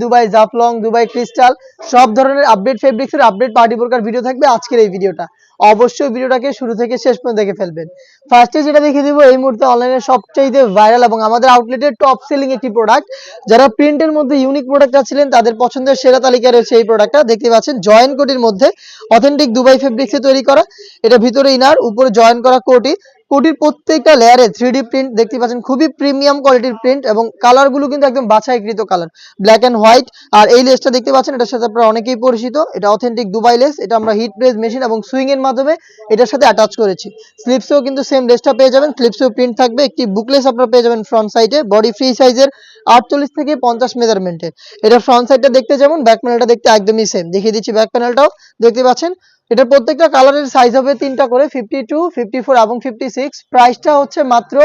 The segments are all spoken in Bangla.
দুবাই জাফলং, দুবাই ক্রিস্টাল সব ধরনের আপডেট ফেব্রিক্সের আপডেট পার্টি বোরকার ভিডিও থাকবে আজকের এই ভিডিওটা। অবশ্যই ভিডিওটাকে শুরু থেকে শেষ পর্যন্ত দেখে ফেলবেন। ফার্স্টে যেটা দেখিয়ে দিব এই মুহূর্তে অনলাইনে সবচেয়ে ভাইরাল এবং আমাদের আউটলেটের টপ সেলিং একটি প্রোডাক্ট। যারা প্রিন্টের মধ্যে ইউনিক প্রোডাক্ট চাচ্ছিলেন তাদের পছন্দের সেরা তালিকায় রয়েছে এই প্রোডাক্টটা। দেখতে পাচ্ছেন জয়েন্ট কোটির মধ্যে অথেন্টিক দুবাই ফেব্রিক্সে তৈরি করা। এটা ভিতরে ইনার, উপরে জয়েন করা কোটি। কোটির প্রত্যেকটা লেয়ারে 3D প্রিন্ট দেখতে পাচ্ছেন, খুবই প্রিমিয়াম কোয়ালিটির প্রিন্ট এবং কালারগুলো কিন্তু একদম বাছাইকৃত কালার, ব্ল্যাক এন্ড হোয়াইট। আর এই লেসটা দেখতে পাচ্ছেন, এটার সাথে আপনারা অনেকেই পরিচিত, এটা অথেন্টিক দুবাই লেস। এটা আমরা হিট প্রেস মেশিন এবং সুইং এর মাধ্যমে এটার সাথে অ্যাটাচ করেছি। স্লিপসেও কিন্তু সেম লেসটা পেয়ে যাবেন, স্লিপসেও প্রিন্ট থাকবে। একটি বুকলেস আপনারা পেয়ে যাবেন ফ্রন্ট সাইডে, বডি ফ্রি সাইজের 48 থেকে 50 মেজারমেন্টের। এটা ফ্রন্ট সাইডটা দেখতে যেমন, ব্যাক প্যানেলটা দেখতে একদমই সেম। দেখিয়ে দিচ্ছি ব্যাক প্যানেলটাও, দেখতে পাচ্ছেন এটা প্রত্যেকটা কালারের সাইজ হবে 3টা করে, 52, 54 এবং 56। প্রাইসটা হচ্ছে মাত্র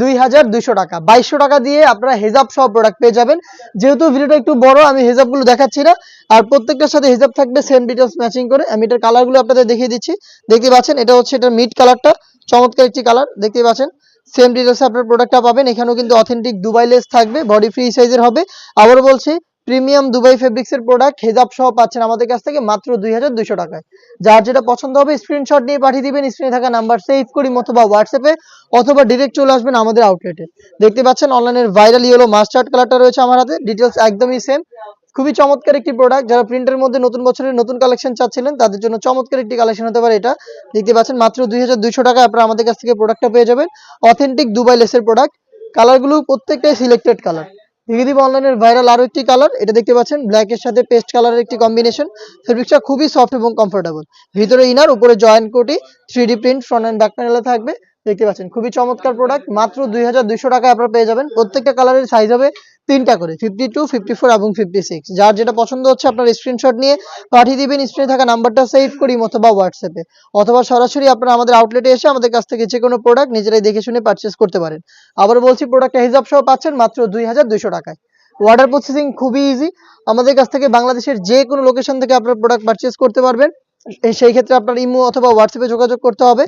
2200 টাকা। 2200 টাকা দিয়ে আপনারা হেজাব সব প্রোডাক্ট পেয়ে যাবেন। যেহেতু ভিডিওটা একটু বড়, আমি হেজাবগুলো দেখাচ্ছি না। আর প্রত্যেকটার সাথে হেজাব থাকবে সেম ডিটেলস ম্যাচিং করে। আমি এটার কালারগুলো আপনাদের দেখিয়ে দিচ্ছি। দেখতে পাচ্ছেন এটা হচ্ছে এটার মিড কালারটা, চমৎকার একটি কালার। দেখতে পাচ্ছেন সেম ডিটেলসে আপনার প্রোডাক্টটা পাবেন। এখানেও কিন্তু অথেন্টিক দুবাই লেস থাকবে, বডি ফ্রি সাইজের হবে। আবারও বলছি, প্রিমিয়াম দুবাই ফেব্রিক্সের প্রোডাক্ট হেজাব সহ পাচ্ছেন আমাদের কাছ থেকে মাত্র 2200 টাকায়। যার যেটা পছন্দ হবে স্ক্রিনশট নিয়ে পাঠিয়ে দিবেন স্ক্রিনে থাকা নাম্বার সেভ করি অথবা হোয়াটসঅ্যাপে, অথবা ডিরেক্ট চলে আসবেন আমাদের আউটলেটে। দেখতে পাচ্ছেন অনলাইনের ভাইরাল ইয়েলো মাস্টার্ড কালারটা রয়েছে আমার হাতে, ডিটেলস একদমই সেম। খুবই চমৎকার একটি প্রোডাক্ট। যারা প্রিন্টের মধ্যে নতুন বছরের নতুন কালেকশন চাচ্ছিলেন তাদের জন্য চমৎকার একটি কালেকশন হতে পারে এটা। দেখতে পাচ্ছেন মাত্র 2200 টাকায় আপনারা আমাদের কাছ থেকে প্রোডাক্টটা পেয়ে যাবেন। অথেন্টিক দুবাই লেসের প্রোডাক্ট। কালারগুলো প্রত্যেকটাই সিলেক্টেড কালার। দেখিয়ে দিব অনলাইনের ভাইরাল আরো একটি কালার। এটা দেখতে পাচ্ছেন ব্ল্যাক এর সাথে পেস্ট কালারের একটি কম্বিনেশন। ফেব্রিক্সটা খুবই সফট এবং কমফোর্টেবল। ভিতরে ইনার, উপরে জয়েন্ট কোটি, 3D print front end back প্যানেলে থাকবে। দেখতে পাচ্ছেন খুবই চমৎকার প্রোডাক্ট। মাত্র 2200 টাকায় আপনারা পেয়ে যাবেন। প্রত্যেকটা কালারের সাইজ হবে 3টা করে, 52, 54 এবং 56। যার যেটা পছন্দ হচ্ছে আপনার স্ক্রিনশট নিয়ে পাঠিয়ে দিবেন স্ক্রিনে থাকা নাম্বারটা সেভ করি অথবা হোয়াটসঅ্যাপে, অথবা সরাসরি আপনারা আমাদের আউটলেটে এসে আমাদের কাছ থেকে যে কোনো প্রোডাক্ট নিজেরাই দেখে শুনে পারচেজ করতে পারেন। আবার বলছি, প্রোডাক্টটা হিসাব সহ পাচ্ছেন মাত্র 2200 টাকায়। অর্ডার প্রসেসিং খুবই ইজি। আমাদের কাছ থেকে বাংলাদেশের যে কোনো লোকেশন থেকে আপনার প্রোডাক্ট পারচেজ করতে পারবেন। সেই ক্ষেত্রে আপনার ইমো অথবা হোয়াটসঅ্যাপে যোগাযোগ করতে হবে।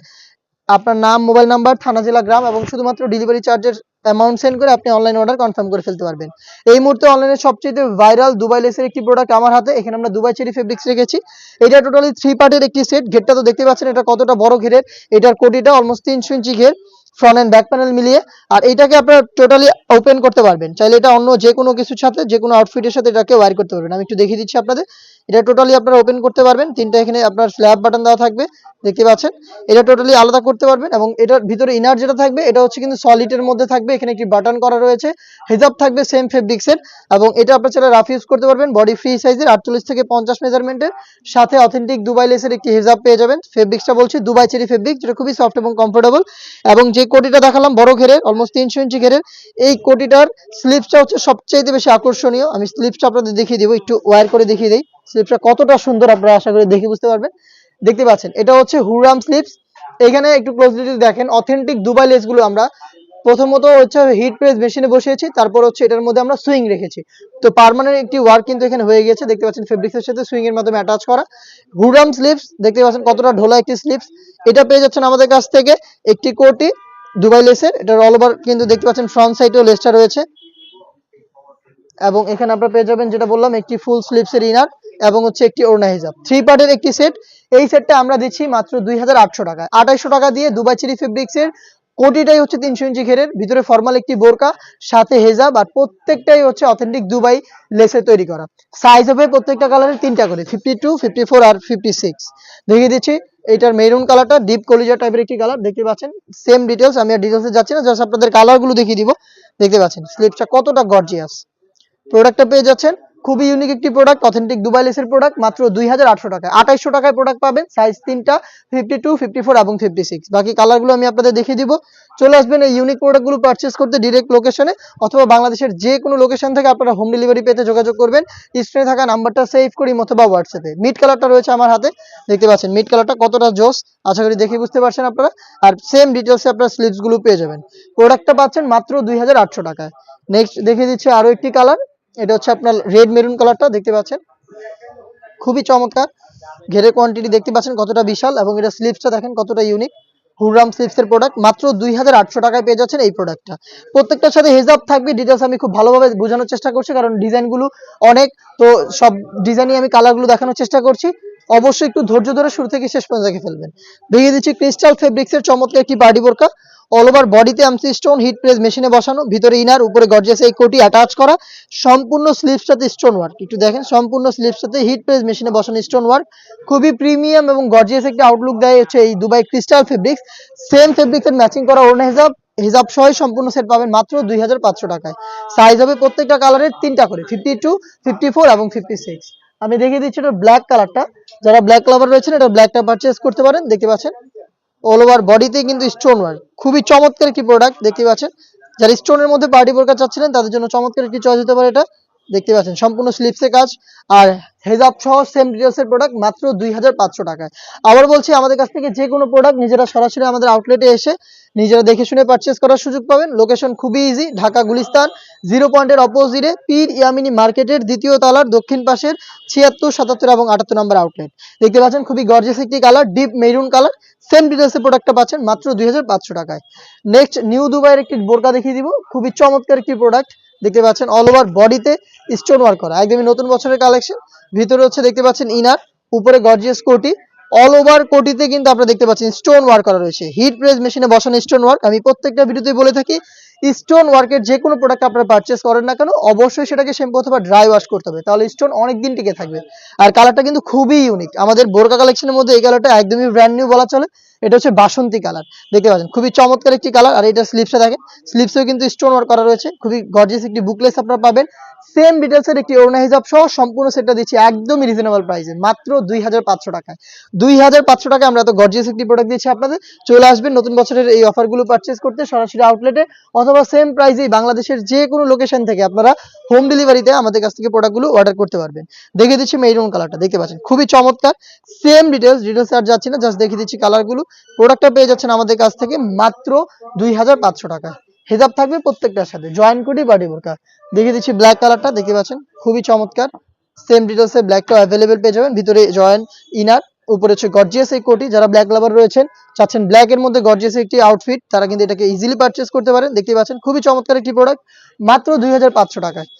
আপনার নাম, মোবাইল নাম্বার, থানা, জেলা, গ্রাম এবং শুধুমাত্র ডেলিভারি চার্জের অ্যামাউন্ট সেন্ড করে আপনি অনলাইন অর্ডার কনফার্ম করে ফেলতে পারবেন। এই মুহূর্তে অনলাইনে সবচেয়ে ভাইরাল দুবাই লেসের একটি প্রোডাক্ট আমার হাতে। এখানে আমরা দুবাই চেরি ফেব্রিক্স রেখেছি। এটা টোটালি 3 পার্টের একটি সেট। ঘেরটা তো দেখতে পাচ্ছেন এটা কতটা বড় ঘেরের। এটার কোটিটা অলমোস্ট 300 ইঞ্চি ঘের, ফ্রন্ট এন্ড ব্যাক প্যানেল মিলিয়ে। আর এইটাকে আপনারা টোটালি ওপেন করতে পারবেন, চাইলে এটা অন্য যে কোনো কিছুর সাথে, যে কোনো আউটফিটের সাথে এটাকে ওয়্যার করতে পারবেন। আমি একটু দেখিয়ে দিচ্ছি আপনাদের। এটা টোটালি আপনারা ওপেন করতে পারবেন। 3টা এখানে আপনার স্ল্যাব বাটন দেওয়া থাকবে, দেখতে পাচ্ছেন। এটা টোটালি আলাদা করতে পারবেন এবং এটার ভিতরে ইনার যেটা থাকবে এটা হচ্ছে কিন্তু সলিডের মধ্যে থাকবে। এখানে একটি বাটন করা রয়েছে, হেজাব থাকবে সেম ফেব্রিক্সের এবং এটা আপনারা চাইলে রাফ ইউজ করতে পারবেন। বডি ফ্রি সাইজের 48 থেকে 50 মেজারমেন্টের, সাথে অথেন্টিক দুবাই লেসের একটি হেজাব পেয়ে যাবেন। ফেব্রিক্সটা বলছি দুবাই চেরি ফেব্রিক, যেটা খুবই সফট এবং কমফোর্টেবল। এবং যে কোটিটা দেখালাম বড় ঘেরের, অলমোস্ট 300 ইঞ্চি ঘেরের, এই কোটিটার স্লিপসটা হচ্ছে সবচেয়ে বেশি আকর্ষণীয়। আমি স্লিপসটা আপনাদের দেখিয়ে দিব, একটু ওয়্যার করে দেখিয়ে দিই স্লিপসটা কতটা সুন্দর, আপনারা আশা করি দেখে বুঝতে পারবেন। দেখতে পাচ্ছেন এটা হচ্ছে হুরাম স্লিপস। এখানে একটু ক্লোজলি যদি দেখেন, অথেন্টিক দুবাই লেসগুলো আমরা প্রথমত হচ্ছে হিট প্রেস মেশিনে বসিয়েছি, তারপর হচ্ছে এটার মধ্যে আমরা সুইং রেখেছি। তো পার্মানেন্ট একটি ওয়ার্ক কিন্তু এখানে হয়ে গেছে। দেখতে পাচ্ছেন ফেব্রিক্সের সাথে সুইং এর মাধ্যমে অ্যাটাচ করা হুরাম স্লিপস। দেখতে পাচ্ছেন কতটা ঢোলা একটি স্লিপস। এটা পেয়ে যাচ্ছেন আমাদের কাছ থেকে একটি কোটি দুবাই লেসের। এটার অল ওভার কিন্তু দেখতে পাচ্ছেন ফ্রন্ট সাইডেও লেসটা রয়েছে এবং এখানে আপনারা পেয়ে যাবেন যেটা বললাম একটি ফুল স্লিপসের ইনার এবং হচ্ছে একটি ওড়না হিজাব। 3 পার্টের একটি সেট। এই সেটটা আমরা দিচ্ছি মাত্র 2800 টাকায়। 2800 টাকা দিয়ে দুবাই চেরি ফেব্রিক্সের কোটিটাই হচ্ছে 300 ইঞ্চি ঘেরের, ভিতরে ফর্মাল একটি বোরকা, সাথে হেজাব, আর প্রত্যেকটাই হচ্ছে অথেন্টিক দুবাই লেসে তৈরি করা। সাইজ হবে প্রত্যেকটা কালারের 3টা করে, 52, 54 আর 56। দেখিয়ে দিচ্ছি এটার মেরুন কালারটা ডিপ কলিজা টাইপের একটি কালার। দেখতে পাচ্ছেন সেম ডিটেলস, আমি আর ডিটেলসে যাচ্ছি না, জাস্ট আপনাদের কালারগুলো দেখিয়ে দিব। দেখতে পাচ্ছেন স্লিপসটা কতটা গর্জিয়াস। প্রোডাক্টটা পেয়ে যাচ্ছেন খুবই ইউনিক একটি প্রোডাক্ট, অথেন্টিক দুবাই লেসের প্রোডাক্ট, মাত্র 2800 টাকায়। 2800 টাকায় প্রোডাক্ট পাবেন, সাইজ 3টা, 52, 54 এবং 56। বাকি কালারগুলো আমি আপনাদের দেখিয়ে দিব। চলে আসবেন এই ইউনিক প্রোডাক্টগুলো পারচেজ করতে ডিরেক্ট লোকেশনে, অথবা বাংলাদেশের যে কোনো লোকেশন থেকে আপনারা হোম ডেলিভারি পেতে যোগাযোগ করবেন স্ক্রিনে থাকা নাম্বারটা সেভ করি অথবা হোয়াটসঅ্যাপে। মিড কালারটা রয়েছে আমার হাতে, দেখতে পাচ্ছেন মিড কালারটা কতটা জোস, আশা করি দেখে বুঝতে পারছেন আপনারা। আর সেম ডিটেলসে আপনারা স্লিপসগুলো পেয়ে যাবেন। প্রোডাক্টটা পাচ্ছেন মাত্র 2800 টাকায়। নেক্সট দেখিয়ে দিচ্ছি আরো একটি কালার। এটা হচ্ছে আপনার রেড মেরুন কালারটা, দেখতে পাচ্ছেন খুবই চমৎকার। ঘেরের কোয়ান্টিটি দেখতে পাচ্ছেন কতটা বিশাল এবং এটা স্লিপসটা দেখেন কতটা ইউনিক। হুররাম স্লিপসের প্রোডাক্ট, মাত্র 2800 টাকায় পেয়ে যাচ্ছেন এই প্রোডাক্টটা। প্রত্যেকটার সাথে হেজাব থাকবে। ডিটেলস আমি খুব ভালোভাবে বোঝানোর চেষ্টা করছি, কারণ ডিজাইনগুলো অনেক, তো সব ডিজাইনই আমি কালারগুলো দেখানোর চেষ্টা করছি। অবশ্যই একটু ধৈর্য ধরে শুরু থেকে শেষ পর্যন্ত দেখে ফেলবেন। দেখিয়ে দিচ্ছি ক্রিস্টাল ফেব্রিক্সের চমৎকার একটি পার্টি বোরকা। অল ওভার বডিতে আমসি স্টোন, হিট প্রেস মেশিনে বসানো, ভিতরে ইনার, উপরে গর্জিয়াস এই কোটি অ্যাটাচ করা, সম্পূর্ণ স্লিভসটাতে স্টোন ওয়ার্ক। একটু দেখেন, সম্পূর্ণ স্লিভসটাতে হিট প্রেস মেশিনে বসানো স্টোন ওয়ার্ক। খুবই প্রিমিয়াম এবং গর্জিয়াস একটা আউটলুক দেয় হচ্ছে এই দুবাই ক্রিস্টাল ফেব্রিক্স। সেম ফেব্রিক্সের ম্যাচিং করা ওড়না হিজাব, হিজাব সহ সম্পূর্ণ সেট পাবেন মাত্র 2500 টাকায়। সাইজ হবে প্রত্যেকটা কালারের 3টা করে, 52, 54 এবং 56। আমি দেখিয়ে দিচ্ছি এটা ব্ল্যাক কালারটা। যারা ব্ল্যাক লাভার রয়েছেন এটা ব্ল্যাকটা পারচেজ করতে পারেন। দেখতে পাচ্ছেন অল ওভার বডিতে কিন্তু স্টোন ওয়ার্ক, খুবই চমৎকার একটি প্রোডাক্ট। দেখতে পাচ্ছেন যারা স্টোনের মধ্যে পার্টি বোরকা চাচ্ছিলেন তাদের জন্য চমৎকার একটি চয়েস হতে পারে এটা। দেখতে পাচ্ছেন সম্পূর্ণ স্লিপসে কাজ আর হেজাব সহ সেম ডিটেলসের প্রোডাক্ট মাত্র 2500 টাকায়। আবার বলছি, আমাদের কাছ থেকে যে কোনো প্রোডাক্ট নিজেরা সরাসরি আমাদের আউটলেটে এসে নিজেরা দেখে শুনে পারচেজ করার সুযোগ পাবেন। লোকেশন খুবই ইজি, ঢাকা গুলিস্তান 0 পয়েন্টের অপোজিটে পীর ইয়ামিনী মার্কেটের 2য় তলার দক্ষিণ পাশের 76, 77 এবং 78 নম্বর আউটলেট। দেখতে পাচ্ছেন খুবই গর্জিয়াস একটি colour, deep maroon colour. Same ডিটেলসের প্রোডাক্টটা পাচ্ছেন মাত্র 2500 টাকায়। নেক্সট নিউ দুবাইয়ের একটি বোরকা দেখিয়ে দিব, খুবই চমৎকার একটি প্রোডাক্ট। দেখতে পাচ্ছেন অল ওভার বডিতে স্টোন ওয়ার্ক করা, একদমই নতুন বছরের কালেকশন। ভিতরে হচ্ছে দেখতে পাচ্ছেন ইনার, উপরে গর্জিয়াস কোটি। অল ওভার কোটিতে কিন্তু আপনারা দেখতে পাচ্ছেন স্টোন ওয়ার্ক করা রয়েছে, হিট প্রেস মেশিনে বসানো স্টোন ওয়ার্ক। আমি প্রত্যেকটা ভিডিওতে বলে থাকি, স্টোন ওয়ার্কের যে কোনো প্রোডাক্ট আপনারা পারচেস করেন না কেন অবশ্যই সেটাকে শ্যাম্পু অথবা ড্রাই ওয়াশ করতে হবে, তাহলে স্টোন অনেক দিন টিকে থাকবে। আর কালারটা কিন্তু খুবই ইউনিক, আমাদের বোরকা কালেকশনের মধ্যে এই কালারটা একদমই ব্র্যান্ড নিউ বলা চলে। এটা হচ্ছে বাসন্তী কালার। দেখতে পাচ্ছেন খুবই চমৎকার একটি কালার। আর এটা স্লিপসে দেখেন, স্লিপসেও কিন্তু স্টোন ওয়ার্ক করা রয়েছে, খুবই গর্জিয়াস একটি বুকলেস আপনারা পাবেন। সেম ডিটেলসের একটি ওড়না হিজাব সহ সম্পূর্ণ সেটটা দিচ্ছি একদমই রিজনেবল প্রাইসে মাত্র 2500 টাকায়। 2500 টাকায় আমরা এত গর্জিয়াস একটি প্রোডাক্ট দিচ্ছি আপনাদের। চলে আসবেন নতুন বছরের এই অফারগুলো পারচেজ করতে সরাসরি আউটলেটে, অথবা সেম প্রাইসেই বাংলাদেশের যে কোনো লোকেশন থেকে আপনারা হোম ডেলিভারিতে আমাদের কাছ থেকে প্রোডাক্টগুলো অর্ডার করতে পারবেন। দেখিয়ে দিচ্ছি মেরুন কালারটা, দেখতে পাচ্ছেন খুবই চমৎকার। সেম ডিটেলস আর যাচ্ছি না, জাস্ট দেখিয়ে দিচ্ছি কালারগুলো। প্রোডাক্টটা পেয়ে যাচ্ছেন আমাদের কাছ থেকে মাত্র 2500 টাকায়। হেজাব থাকবে প্রত্যেকটার সাথে, জয়েন্ট কোটি বাডি বোরকা। দেখিয়ে দিচ্ছি ব্ল্যাক কালারটা, দেখতে পাচ্ছেন খুবই চমৎকার। সেম ডিটেলসে ব্ল্যাকটা অ্যাভেলেবেল পেয়ে যাবেন, ভিতরে জয়েন্ট ইনার, উপরে হচ্ছে গর্জিয়াস এই কোটি। যারা ব্ল্যাক লাভার রয়েছেন, চাচ্ছেন ব্ল্যাক এর মধ্যে গর্জিয়াস একটি আউটফিট, তারা কিন্তু এটাকে ইজিলি পারচেজ করতে পারেন। দেখতে পাচ্ছেন খুবই চমৎকার একটি প্রোডাক্ট মাত্র 2500 টাকায়।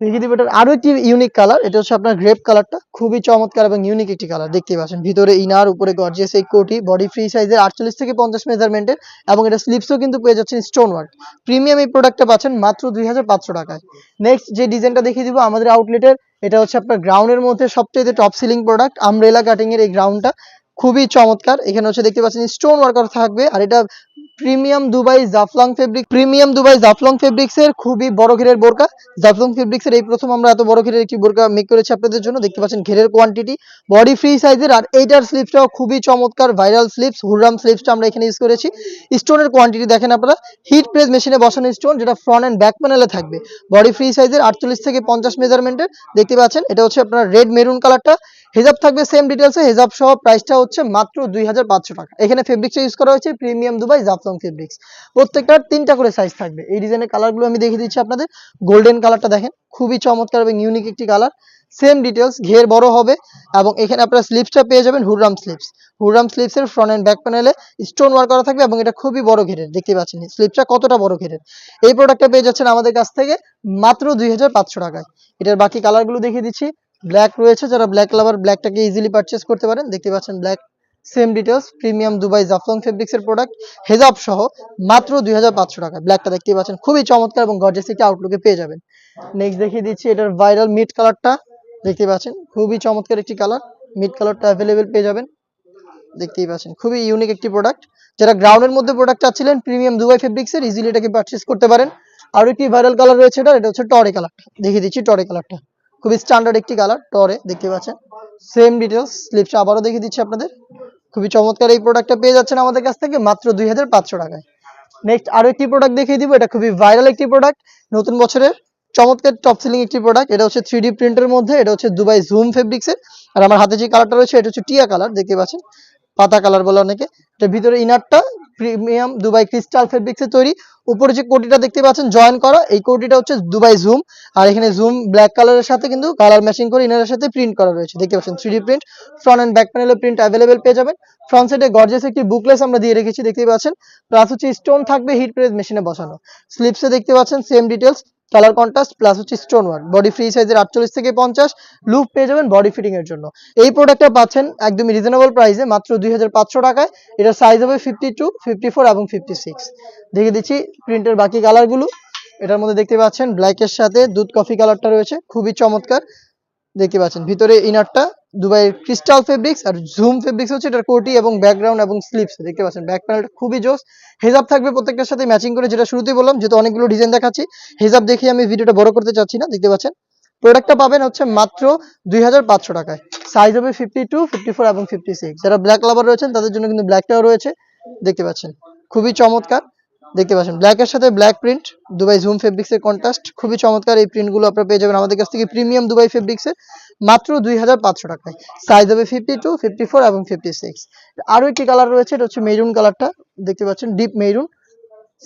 দেখিয়ে দিব এটার আরো একটি ইউনিক কালার, এটা হচ্ছে আপনার গ্রেপ কালারটা, খুবই চমৎকার এবং ইউনিক একটি কালার। দেখতে পাচ্ছেন ভিতরে ইনার, উপরে গর্জিয়াস এই কোটি, বডি ফ্রি সাইজের 48 থেকে 50 মেজারমেন্টের, এবং এটা স্লিপসও কিন্তু পেয়ে যাচ্ছেন স্টোন ওয়ার্ক। প্রিমিয়াম এই প্রোডাক্টটা পাচ্ছেন মাত্র 2500 টাকায়। নেক্সট যে ডিজাইনটা দেখিয়ে দিব আমাদের আউটলেটের, এটা হচ্ছে আপনার গ্রাউন্ডের মধ্যে সবচেয়ে top ceiling product, umbrella cutting এর এই গ্রাউন্ডটা খুবই চমৎকার। এখানে হচ্ছে দেখতে পাচ্ছেন স্টোন ওয়ার্ক করা থাকবে, আর এটা premium Dubai Jaflong fabric, premium Dubai Jaflong fabrics এর খুবই বড় ঘেরের বোরকা। জাফলং ফেব্রিক্স এর এই প্রথম আমরা এত বড় ঘেরের একটি বোরকা মেক করেছি আপনাদের জন্য। দেখতে পাচ্ছেন ঘেরের কোয়ান্টিটি, বডি ফ্রি সাইজের, আর এইটার স্লিপসটাও খুবই চমৎকার, ভাইরাল স্লিপস, হুররাম স্লিপসটা আমরা এখানে ইউজ করেছি। স্টোনের কোয়ান্টিটি দেখেন আপনারা, হিট প্রেস মেশিনে বসানো স্টোন, যেটা ফ্রন্ট এন্ড ব্যাক প্যানেলে থাকবে, বডি ফ্রি সাইজের 48 থেকে 50 মেজারমেন্টের। দেখতে পাচ্ছেন এটা হচ্ছে আপনার রেড মেরুন কালারটা। হেজাব থাকবে সেম ডিটেলসে, হেজাব সহ প্রাইসটা হচ্ছে মাত্র 2500 টাকা। এখানে ফেব্রিক্সটা ইউজ করা হয়েছে প্রিমিয়াম দুবাই জাফলং ফেব্রিক্স। প্রত্যেকটার 3টা করে সাইজ থাকবে। এই ডিজাইনের কালারগুলো আমি দেখিয়ে দিচ্ছি আপনাদের। গোল্ডেন কালারটা দেখেন, খুবই চমৎকার এবং ইউনিক একটি কালার। সেম ডিটেলস, ঘের বড় হবে, এবং এখানে আপনারা স্লিপসটা পেয়ে যাবেন হুররাম স্লিপস। হুররাম স্লিপসের ফ্রন্ট এন্ড ব্যাক প্যানেলে স্টোন ওয়ার্ক করা থাকবে, এবং এটা খুবই বড় ঘেরের। দেখতে পাচ্ছেন স্লিপসটা কতটা বড় ঘেরের। এই প্রোডাক্টটা পেয়ে যাচ্ছেন আমাদের কাছ থেকে মাত্র 2500 টাকায়। এটার বাকি কালারগুলো দেখিয়ে দিচ্ছি। ব্ল্যাক রয়েছে, যারা ব্ল্যাক লাভার ব্ল্যাকটাকে ইজিলি পারচেজ করতে পারেন। দেখতে পাচ্ছেন black, same details, premium Dubai Jaflong fabrics এর প্রোডাক্ট, হেজাব সহ মাত্র 2500 টাকা। ব্ল্যাকটা দেখতে পাচ্ছেন খুবই চমৎকার এবং গর্জিয়াস একটি আউটলুকে পেয়ে যাবেন। নেক্সট দেখিয়ে দিচ্ছি এটার ভাইরাল মিড কালারটা, দেখতে পাচ্ছেন খুবই চমৎকার একটি কালার। মিড কালারটা অ্যাভেলেবেল পেয়ে যাবেন, দেখতেই পাচ্ছেন খুবই ইউনিক একটি প্রোডাক্ট। যারা গ্রাউন্ডের মধ্যে প্রোডাক্ট চাচ্ছিলেন প্রিমিয়াম দুবাই ফেব্রিক্স এর, ইজিলি এটাকে পারচেজ করতে পারেন। আর একটি ভাইরাল কালার রয়েছে, এটা হচ্ছে টরে কালারটা। দেখিয়ে দিচ্ছি টরে কালারটা, খুবই স্ট্যান্ডার্ড একটি কালার টরে। দেখতে পাচ্ছেন সেম ডিটেলস, স্লিপসটা আবারও দেখিয়ে দিচ্ছি আপনাদের। খুবই চমৎকার এই প্রোডাক্টটা পেয়ে যাচ্ছেন আমাদের কাছ থেকে মাত্র 2500 টাকায়। নেক্সট আরো একটি প্রোডাক্ট দেখিয়ে দিব, এটা খুবই ভাইরাল একটি প্রোডাক্ট, নতুন বছরের চমৎকার টপ সিলিং একটি প্রোডাক্ট। এটা হচ্ছে 3D প্রিন্টের মধ্যে, এটা হচ্ছে দুবাই জুম ফেব্রিক্স এর। আর আমার হাতে যে কালারটা রয়েছে এটা হচ্ছে টিয়া কালার, দেখতে পাচ্ছেন পাতা কালার বলে অনেকে। এটার ভিতরে ইনারটা প্রিমিয়াম দুবাই ক্রিস্টাল ফেব্রিক্সে তৈরি। উপরে যে কোটিটা দেখতে পাচ্ছেন জয়েন করা, এই কোটিটা হচ্ছে দুবাই জুম। আর এখানে জুম ব্ল্যাক কালারের সাথে কিন্তু কালার ম্যাচিং করে ইনারের সাথে প্রিন্ট করা রয়েছে, দেখতে পাচ্ছেন 3D print. Front end back প্যানেলে প্রিন্ট অ্যাভেলেবেল পেয়ে যাবেন। ফ্রন্ট সাইডে গর্জিয়াস একটি বুকলেস আমরা দিয়ে রেখেছি, দেখতে পাচ্ছেন। প্লাস হচ্ছে স্টোন থাকবে হিট প্রেস মেশিনে বসানো। স্লিপসে দেখতে পাচ্ছেন same details, colour contrast plus হচ্ছে স্টোন ওয়ার্ক। বডি ফ্রি সাইজের 48 থেকে 50 লুপ পেয়ে যাবেন বডি ফিটিং এর জন্য। এই প্রোডাক্টটা পাচ্ছেন একদমই রিজনেবল প্রাইসে মাত্র 2500 টাকায়। এটার সাইজ হবে 52, 54 এবং 56। দেখে দিচ্ছি প্রিন্টের বাকি কালারগুলো। এটার মধ্যে দেখতে পাচ্ছেন ব্ল্যাকের সাথে দুধ কফি কালারটা রয়েছে, খুবই চমৎকার। দেখতে পাচ্ছেন ভিতরে ইনারটা দুবাইয়ের ক্রিস্টাল ফেব্রিক্স আর জুম ফেব্রিক্স হচ্ছে এটার কোটি এবং ব্যাকগ্রাউন্ড এবং স্লিপস দেখতে পাচ্ছেন। ব্যাক প্যানেলটা খুবই জোস। হেজাব থাকবে প্রত্যেকটার সাথে ম্যাচিং করে, যেটা শুরুতেই বললাম, যেহেতু অনেকগুলো ডিজাইন দেখাচ্ছি হেজাব দেখে আমি ভিডিওটা বড় করতে চাচ্ছি না। দেখতে পাচ্ছেন প্রোডাক্টটা পাবেন হচ্ছে মাত্র 2500 টাকায়। সাইজ হবে 52, 54 এবং 56। যারা ব্ল্যাক লাভার রয়েছেন তাদের জন্য কিন্তু ব্ল্যাকটাও রয়েছে, দেখতে পাচ্ছেন খুবই চমৎকার। দেখতে পাচ্ছেন ব্ল্যাকের সাথে black print, Dubai zoom fabrics এর কন্ট্রাস্ট, খুবই চমৎকার। এই প্রিন্টগুলো আপনারা পেয়ে যাবেন আমাদের কাছ থেকে প্রিমিয়াম দুবাই ফেব্রিক্সে মাত্র 2500 টাকায়। সাইজ হবে 52, 54 এবং 56। আরো একটি কালার রয়েছে, এটা হচ্ছে মেরুন কালারটা, দেখতে পাচ্ছেন ডিপ মেরুন।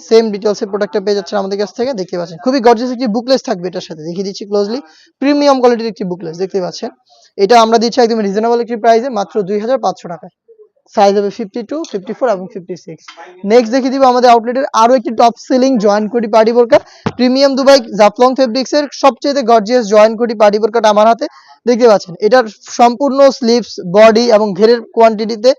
সেম ডিটেলস এর প্রোডাক্টটা পেয়ে যাচ্ছেন আমাদের কাছ থেকে, দেখতে পাচ্ছেন খুবই গর্জিয়াস একটি বুকলেস থাকবে এটার সাথে। দেখিয়ে দিচ্ছি ক্লোজলি, প্রিমিয়াম কোয়ালিটির একটি বুকলেস, দেখতে পাচ্ছেন। এটা আমরা দিচ্ছি একদম রিজনেবল একটি প্রাইসে মাত্র 2500 টাকায়। সাইজ হবে 52, 54 এবং 56। নেক্সট দেখিয়ে দিব আমাদের আউটলেটের আরো একটি টপ সেলিং জয়েন্ট কোটি পার্টি বোরকা, প্রিমিয়াম দুবাই জাফলং ফেব্রিক্স এর সবচেয়ে গর্জিয়াস জয়েন্ট কোটি পার্টি বোরকাটা আমার হাতে, দেখতে পাচ্ছেন। এটার সম্পূর্ণ স্লিভস, বডি এবং ঘেরের কোয়ান্টিটিতে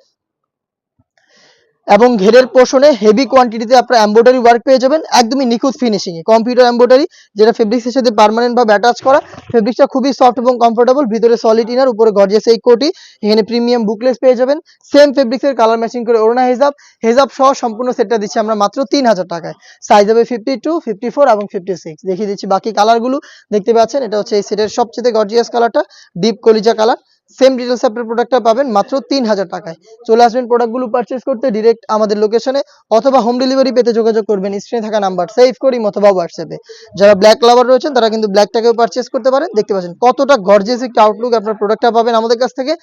এবং ঘেরের পোর্শনে হেভি কোয়ান্টিটিতে আপনারা এমব্রয়ডারি ওয়ার্ক পেয়ে যাবেন, একদমই নিখুঁত ফিনিশিং এ কম্পিউটার এমব্রয়ডারি, যেটা ফেব্রিক্সের সাথে পার্মানেন্ট ভাবে অ্যাটাচ করা। ফেব্রিক্সটা খুবই সফট এবং কমফোর্টেবল, ভিতরে সলিড ইনার, উপরে গর্জিয়াস এই কোটি। এখানে প্রিমিয়াম বুকলেস পেয়ে যাবেন, সেম ফেব্রিক্সের কালার ম্যাচিং করে ওড়না হেজাব। হেজাব সহ সম্পূর্ণ সেটটা দিচ্ছি আমরা মাত্র 3000 টাকায়। সাইজ হবে 52, 54 এবং 56। দেখিয়ে দিচ্ছি বাকি কালারগুলো, দেখতে পাচ্ছেন। এটা হচ্ছে এই সেটের সবচেয়ে গর্জিয়াস কালারটা, ডিপ কলিজা কালার। সেম ডিটেলস আপনার প্রোডাক্টটা পাবেন মাত্র 3000 টাকায়। চলে আসবেন প্রোডাক্টগুলো পারচেজ করতে ডিরেক্ট আমাদের লোকেশনে, অথবা হোম ডেলিভারি পেতে যোগাযোগ করবেন স্ক্রিনে থাকা নাম্বার সেভ করি অথবা হোয়াটসঅ্যাপে। যারা ব্ল্যাক লাভার রয়েছেন তারা কিন্তু ব্ল্যাকটাকেও পারচেজ করতে পারেন। দেখতে পাচ্ছেন কতটা গর্জিয়াস একটা আউটলুক, আপনার প্রোডাক্টটা পাবেন আমাদের কাছ থেকে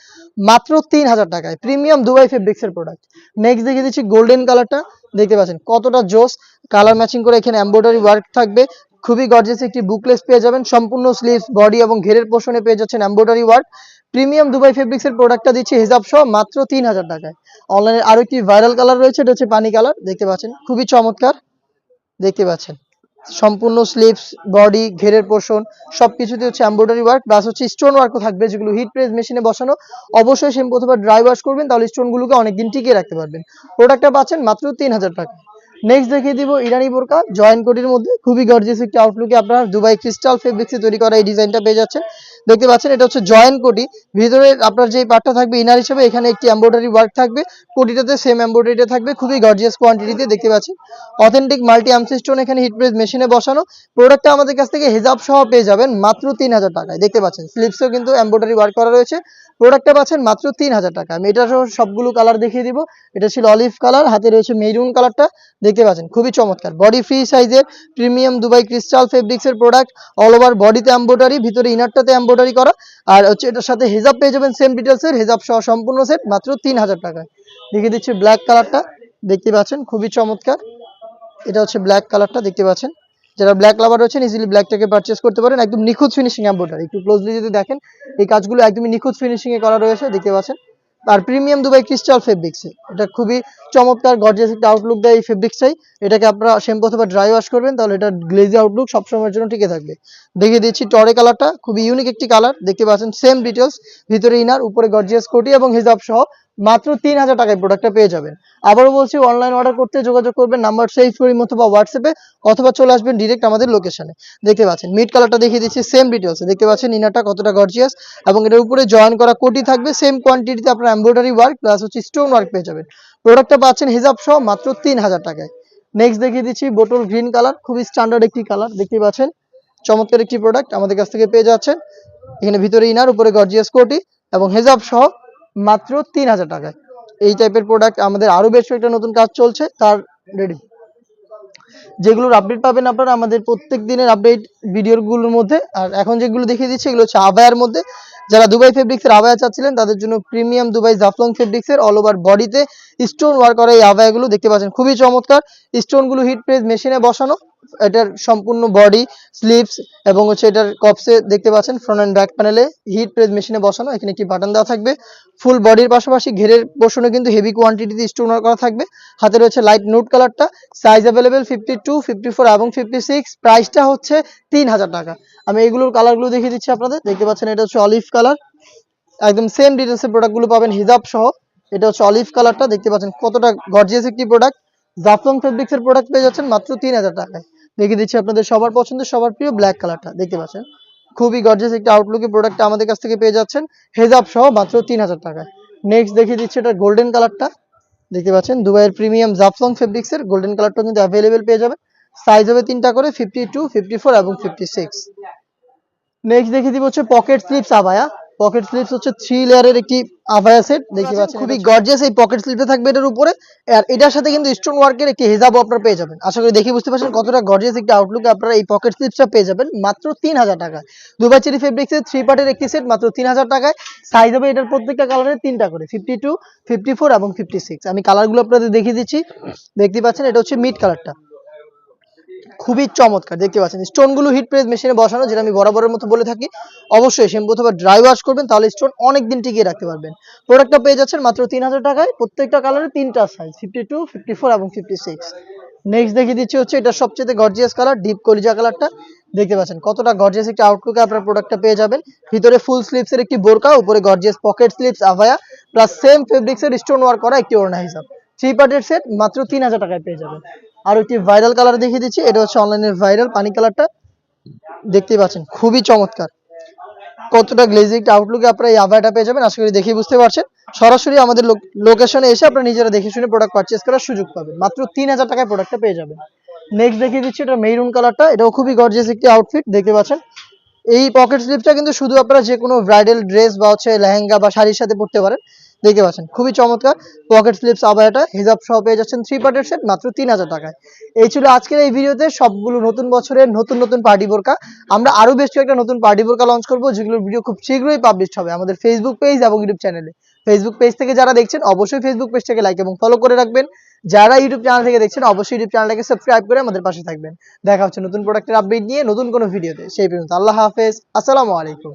মাত্র 3000 টাকায়, প্রিমিয়াম দুবাই ফেব্রিক্সের প্রোডাক্ট। নেক্সট দেখিয়ে দিচ্ছি গোল্ডেন কালারটা, দেখতে পাচ্ছেন কতটা জোস, কালার ম্যাচিং করে এখানে এমব্রয়ডারি ওয়ার্ক থাকবে। খুবই গর্জিয়াস একটি বুকলেস পেয়ে যাবেন, সম্পূর্ণ স্লিভস, বডি এবং ঘেরের পোর্শনে পেয়ে যাচ্ছেন embroidery work. Premium Dubai fabrics এর প্রোডাক্টটা দিচ্ছি হিজাব সহ মাত্র 3000 টাকায়। অনলাইনে আরো একটি ভাইরাল কালার রয়েছে, এটা হচ্ছে পানি কালার, দেখতে পাচ্ছেন খুবই চমৎকার। দেখতে পাচ্ছেন সম্পূর্ণ স্লিভস, বডি, ঘেরের পোর্শন সবকিছুতে হচ্ছে এমব্রয়ডারি ওয়ার্ক, প্লাস হচ্ছে স্টোন ওয়ার্কও থাকবে, যেগুলো হিট প্রেস মেশিনে বসানো। অবশ্যই শ্যাম্পু অথবা ড্রাই ওয়াশ করবেন, তাহলে স্টোনগুলোকে অনেকদিন টিকিয়ে রাখতে পারবেন। প্রোডাক্টটা পাচ্ছেন মাত্র 3000 টাকা। নেক্সট দেখিয়ে দিব ইরানি বোরকা জয়েন্ট কোটির মধ্যে, খুবই গর্জিয়াস একটি আউটলুকে আপনারা দুবাই ক্রিস্টাল ফেব্রিক্সে তৈরি করা এই ডিজাইনটা পেয়ে যাচ্ছেন। দেখতে পাচ্ছেন এটা হচ্ছে জয়েন্ট কোটি, ভিতরে আপনার যে পার্টটা থাকবে ইনার হিসেবে, এখানে একটি এমব্রয়ডারি ওয়ার্ক থাকবে, কোটিটাতে সেম এমব্রয়ডারিটা থাকবে, খুবই গর্জিয়াস কোয়ান্টিটিতে। দেখতে পাচ্ছেন অথেন্টিক মাল্টি আমসি স্টোন এখানে হিট প্রেস মেশিনে বসানো। প্রোডাক্টটা আমাদের কাছ থেকে হিজাব সহ পেয়ে যাবেন মাত্র 3000 টাকায়। দেখতে পাচ্ছেন স্লিপসেও কিন্তু এমব্রয়ডারি ওয়ার্ক করা রয়েছে। প্রোডাক্টটা পাচ্ছেন মাত্র 3000 টাকা। আমি এটা সহ সবগুলো কালার দেখিয়ে দিব। এটা ছিল অলিভ কালার, হাতে রয়েছে মেরুন কালারটা, দেখতে পাচ্ছেন খুবই চমৎকার। বডি ফ্রি সাইজের প্রিমিয়াম দুবাই ক্রিস্টাল ফেব্রিক্স এর প্রোডাক্ট, অল ওভার বডিতে এমব্রয়ডারি, ভিতরে ইনারটাতে এমব্রয়ডারি করা। আর হচ্ছে এটার সাথে হিজাব পেয়ে যাবেন সেম ডিটেলস এর, হিজাব সহ সম্পূর্ণ সেট মাত্র 3000 টাকায়। দেখিয়ে দিচ্ছি ব্ল্যাক কালারটা, দেখতে পাচ্ছেন খুবই চমৎকার। এটা হচ্ছে ব্ল্যাক কালারটা, দেখতে পাচ্ছেন। যারা ব্ল্যাক লাভার রয়েছেন ইজিলি ব্ল্যাকটাকে পারচেজ করতে পারেন, একদম নিখুঁত ফিনিশিং এমব্রয়ডারি। একটু ক্লোজলি যদি দেখেন এই কাজগুলো একদমই নিখুঁত ফিনিশিং এ করা রয়েছে, দেখতে পাচ্ছেন। আর প্রিমিয়াম দুবাই ক্রিস্টাল ফেব্রিক্স, এটা খুবই চমৎকার গর্জিয়াস একটা আউটলুক দেয় এই ফেব্রিক্সটাই। এটাকে আপনারা শ্যাম্পু অথবা ড্রাই ওয়াশ করবেন, তাহলে এটা গ্লেজি আউটলুক সবসময়ের জন্য টিকে থাকবে। দেখিয়ে দিচ্ছি টরে কালারটা, খুবই ইউনিক একটি কালার, দেখতে পাচ্ছেন সেম ডিটেলস, ভিতরে ইনার, উপরে গর্জিয়াস কোটি এবং হিজাব সহ মাত্র 3000 টাকায় প্রোডাক্টটা পেয়ে যাবেন। আবারও বলছি অনলাইন অর্ডার করতে যোগাযোগ করবেন নাম্বার সেভ করি অথবা হোয়াটসঅ্যাপে, অথবা চলে আসবেন ডিরেক্ট আমাদের লোকেশনে। দেখতে পাচ্ছেন মিড কালারটা দেখিয়ে দিচ্ছি সেম ডিটেলস, দেখতে পাচ্ছেন ইনারটা কতটা গর্জিয়াস এবং এটার উপরে জয়েন করা কোটি থাকবে, সেম কোয়ান্টিটিতে আপনার এমব্রয়ডারি ওয়ার্ক প্লাস হচ্ছে স্টোন ওয়ার্ক পেয়ে যাবেন। প্রোডাক্টটা পাচ্ছেন হিজাব সহ মাত্র 3000 টাকায়। নেক্সট দেখিয়ে দিচ্ছি বোটল গ্রিন কালার, খুবই স্ট্যান্ডার্ড একটি কালার, দেখতে পাচ্ছেন চমৎকার একটি প্রোডাক্ট আমাদের কাছ থেকে পেয়ে যাচ্ছেন। এখানে ভিতরে ইনার, উপরে গর্জিয়াস কোটি এবং হিজাব সহ মাত্র 3000 টাকায়। এই টাইপের প্রোডাক্ট আমাদের আরো বেশ একটা নতুন কাজ চলছে, তার রেডি, যেগুলোর আপডেট পাবেন আপনারা আমাদের প্রত্যেক দিনের আপডেট ভিডিওগুলোর মধ্যে। আর এখন যেগুলো দেখিয়ে দিচ্ছি এগুলো হচ্ছে আবায়ার মধ্যে, যারা দুবাই ফেব্রিক্সের আবায়া চাচ্ছিলেন তাদের জন্য প্রিমিয়াম দুবাই জাফলং ফেব্রিক্সের অল ওভার বডিতে স্টোন ওয়ার্ক করা এই আবায়াগুলো দেখতে পাচ্ছেন, খুবই চমৎকার। স্টোনগুলো হিট প্রেস মেশিনে বসানো, এটার সম্পূর্ণ বডি স্লিভস এবং এটার কপসে দেখতে পাচ্ছেন ফ্রন্ট এন্ড ব্যাক প্যানেলে হিট প্রেস মেশিনে বসানো। এখানে একটি বাটন দেওয়া থাকবে। ফুল বডির পাশাপাশি ঘেরের পোর্শনে কিন্তু হেভি কোয়ান্টিটিতে স্টোন ওয়ার্ক করা থাকবে। হাতে রয়েছে লাইট নুট কালারটা, সাইজ অ্যাভেলেবেল 52, 54 এবং 56। প্রাইসটা হচ্ছে 3000 টাকা। আমি এইগুলোর কালারগুলো দেখিয়ে দিচ্ছি আপনাদের। দেখতে পাচ্ছেন এটা হচ্ছে অলিভ কালার, একদম সেম ডিটেলসের প্রোডাক্টগুলো পাবেন হিজাব সহ। এটা হচ্ছে অলিভ কালারটা, দেখতে পাচ্ছেন কতটা গর্জিয়াস একটি প্রোডাক্ট। জাফলং ফেব্রিক্সের প্রোডাক্ট পেয়ে যাচ্ছেন মাত্র 3000 টাকায়। দেখিয়ে দিচ্ছি আপনাদের সবার পছন্দের সবার প্রিয় ব্ল্যাক কালারটা, দেখতে পাচ্ছেন খুবই গর্জিয়াস একটা আউটলুকের প্রোডাক্টটা আমাদের কাছ থেকে পেয়ে যাচ্ছেন হেজাব সহ মাত্র 3000 টাকায়। নেক্সট দেখিয়ে দিচ্ছি এটা গোল্ডেন কালারটা, দেখতে পাচ্ছেন দুবাইয়ের প্রিমিয়াম জাফলং ফেব্রিক্সের গোল্ডেন কালারটা কিন্তু অ্যাভেলেবেল পেয়ে যাবেন। সাইজ হবে 3টা করে, 52, 54 এবং 56। নেক্সট দেখিয়ে দিব হচ্ছে পকেট স্লিপস আবায়া। পকেট স্লিপস হচ্ছে 3 লেয়ারের একটি আবায়া সেট, দেখতে পাচ্ছেন খুবই গর্জিয়াস। এই পকেট স্লিপটা থাকবে এটার উপরে, আর এটার সাথে কিন্তু স্টোন ওয়ার্কের একটি হিজাবও আপনারা পেয়ে যাবেন। আশা করি দেখে বুঝতে পারছেন কতটা গর্জিয়াস একটা আউটলুক আপনারা এই পকেট স্লিপসটা পেয়ে যাবেন মাত্র 3000 টাকায়। দুবাই চেরি ফেব্রিক্সের 3 পার্টের একটি সেট মাত্র 3000 টাকায়। সাইজ হবে এটার প্রত্যেকটা কালারের 3টা করে, 52, 54 এবং 56। আমি কালারগুলো আপনাদের দেখিয়ে দিচ্ছি। দেখতে পাচ্ছেন এটা হচ্ছে মিড কালারটা, খুবই চমৎকার। দেখতে পাচ্ছেন স্টোনগুলো হিট প্রেস মেশিনে বসানো, যেটা আমি বরাবরের মতো বলে থাকি। অবশ্যই শ্যাম্পু অথবা ড্রাই ওয়াশ করবেন, তাহলে স্টোন অনেক দিন টিকিয়ে রাখতে পারবেন। প্রোডাক্টটা পেয়ে যাচ্ছেন মাত্র 3000 টাকায়। প্রত্যেকটা কালারে 3টা সাইজ, 52, 54 এবং 56। নেক্সট দেখিয়ে দিচ্ছি হচ্ছে এটা সবচেয়ে গর্জিয়াস কালার, ডিপ কলিজা কালারটা। দেখতে পাচ্ছেন কতটা গর্জিয়াস একটা আউটলুকে আপনার প্রোডাক্টটা পেয়ে যাবেন। ভিতরে ফুল স্লিভসের একটি বোরকা, উপরে গর্জিয়াস পকেট স্লিভস আভায়া, প্লাস সেম ফেব্রিক্সের স্টোন ওয়ার্ক করা একটি ওড়না হিসাব। 3 পার্টের সেট মাত্র 3000 টাকায় পেয়ে যাবেন। আর একটি ভাইরাল কালার দেখিয়ে দিচ্ছি, এটা হচ্ছে অনলাইনের ভাইরাল পানি কালারটা। দেখতে পাচ্ছেন খুবই চমৎকার, কতটা গ্লেজি একটা আউটলুকে আপনারা এই আভায়াটা পেয়ে যাবেন। আশা করি দেখে বুঝতে পারছেন। সরাসরি আমাদের লোকেশনে এসে আপনারা নিজেরা দেখে শুনে প্রোডাক্ট পারচেজ করার সুযোগ পাবেন। মাত্র 3000 টাকায় প্রোডাক্টটা পেয়ে যাবেন। নেক্সট দেখিয়ে দিচ্ছি এটা মেরুন কালারটা, এটাও খুবই গর্জিয়াস একটি আউটফিট। দেখতে পাচ্ছেন এই পকেট স্লিপটা কিন্তু শুধু আপনারা যে কোনো ব্রাইডাল ড্রেস বা লেহেঙ্গা বা শাড়ির সাথে পরতে পারেন। দেখতে পাচ্ছেন খুবই চমৎকার পকেট স্লিপস আবায়াটা, হিজাব সহ পেয়ে যাচ্ছেন 3 পার্টের সেট মাত্র 3000 টাকায়। এই ছিল আজকের এই ভিডিওতে সবগুলো নতুন বছরের নতুন নতুন পার্টি বোরকা। আমরা আরো বেশ কয়েকটা নতুন পার্টি বোরকা লঞ্চ করব, যেগুলোর ভিডিও খুব শীঘ্রই পাবলিশ হবে আমাদের ফেসবুক পেজ এবং ইউটিউব চ্যানেলে। ফেসবুক পেজ থেকে যারা দেখছেন অবশ্যই ফেসবুক পেজটাকে লাইক এবং ফলো করে রাখবেন। যারা ইউটিউব চ্যানেল থেকে দেখছেন অবশ্যই ইউটিউব চ্যানেলটাকে সাবস্ক্রাইব করে আমাদের পাশে থাকবেন। দেখা হচ্ছে নতুন প্রোডাক্টের আপডেট নিয়ে নতুন কোনো ভিডিওতে। সেই পর্যন্ত আল্লাহ হাফেজ, আসসালামু আলাইকুম।